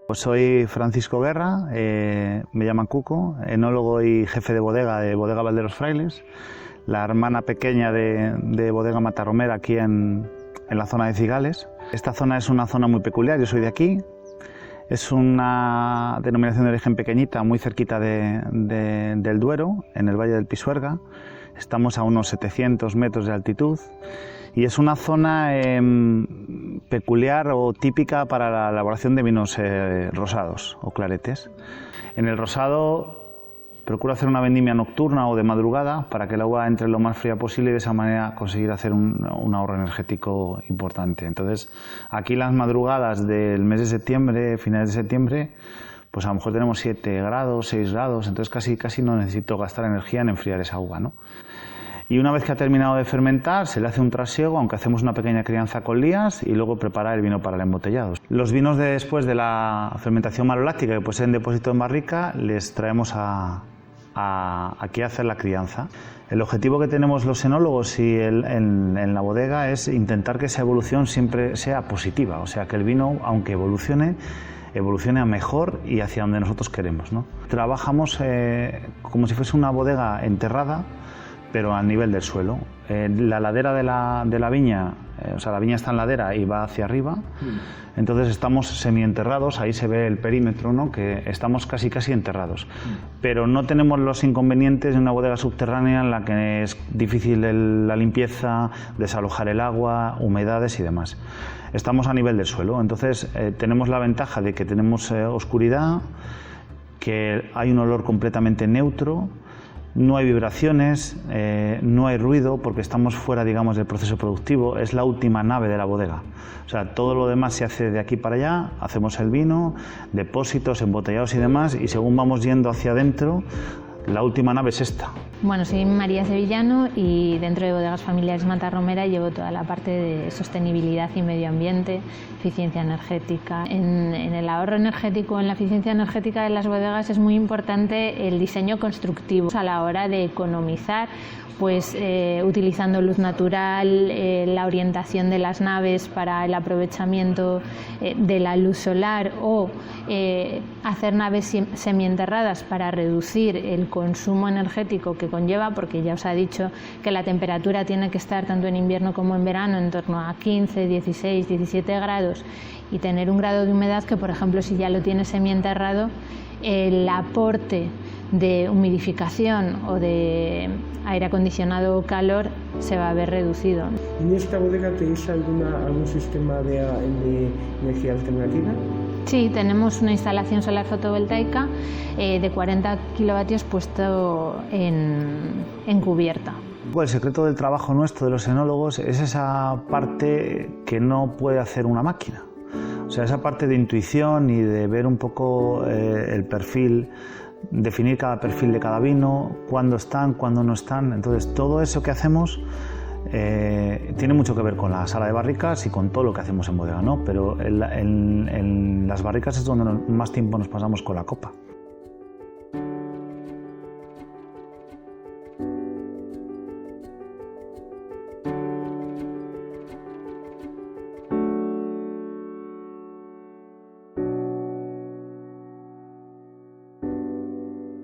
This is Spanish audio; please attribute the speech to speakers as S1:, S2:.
S1: Pues soy Francisco Guerra, me llaman Cuco, enólogo y jefe de bodega de Bodega Valdelosfrailes, la hermana pequeña de Bodega Matarromera aquí en la zona de Cigales. Esta zona es una zona muy peculiar, yo soy de aquí, es una denominación de origen pequeñita, muy cerquita del Duero, en el Valle del Pisuerga. Estamos a unos 700 metros de altitud y es una zona peculiar o típica para la elaboración de vinos rosados o claretes. En el rosado procuro hacer una vendimia nocturna o de madrugada para que el agua entre lo más fría posible y de esa manera conseguir hacer un ahorro energético importante. Entonces, aquí las madrugadas del mes de septiembre, finales de septiembre, pues a lo mejor tenemos 7 grados, 6 grados, entonces casi no necesito gastar energía en enfriar esa uva, ¿no? Y una vez que ha terminado de fermentar, se le hace un trasiego, aunque hacemos una pequeña crianza con lías, y luego preparar el vino para el embotellado. Los vinos después de la fermentación maloláctica, que poseen depósito en barrica, les traemos aquí a hacer la crianza. El objetivo que tenemos los enólogos y en la bodega es intentar que esa evolución siempre sea positiva, o sea, que el vino, aunque evolucione a mejor y hacia donde nosotros queremos, ¿no? Trabajamos como si fuese una bodega enterrada, pero al nivel del suelo. La ladera de la viña, o sea, la viña está en ladera y va hacia arriba, entonces estamos semienterrados, ahí se ve el perímetro, ¿no? Que estamos casi enterrados, pero no tenemos los inconvenientes de una bodega subterránea en la que es difícil la limpieza, desalojar el agua, humedades y demás. Estamos a nivel del suelo, entonces tenemos la ventaja de que tenemos oscuridad, que hay un olor completamente neutro, no hay vibraciones, no hay ruido porque estamos fuera, digamos, del proceso productivo, es la última nave de la bodega. O sea, todo lo demás se hace de aquí para allá, hacemos el vino, depósitos, embotellados y demás, y según vamos yendo hacia adentro, la última nave es esta.
S2: Bueno, soy María Sevillano y dentro de Bodegas Familiares Matarromera llevo toda la parte de sostenibilidad y medio ambiente, eficiencia energética. En el ahorro energético, en la eficiencia energética de las bodegas es muy importante el diseño constructivo a la hora de economizar, pues utilizando luz natural, la orientación de las naves para el aprovechamiento de la luz solar o hacer naves semienterradas para reducir el consumo energético que conlleva, porque ya os ha dicho que la temperatura tiene que estar tanto en invierno como en verano en torno a 15, 16, 17 grados y tener un grado de humedad que, por ejemplo, si ya lo tienes semienterrado, el aporte de humidificación o de aire acondicionado o calor se va a ver reducido.
S3: ¿En esta bodega tenéis algún sistema de energía alternativa?
S2: Sí, tenemos una instalación solar fotovoltaica de 40 kilovatios puesto en cubierta.
S1: El secreto del trabajo nuestro de los enólogos es esa parte que no puede hacer una máquina. O sea, esa parte de intuición y de ver un poco el perfil, definir cada perfil de cada vino, cuándo están, cuándo no están. Entonces, todo eso que hacemos tiene mucho que ver con la sala de barricas y con todo lo que hacemos en bodega, ¿no? Pero en las barricas es donde más tiempo nos pasamos con la copa.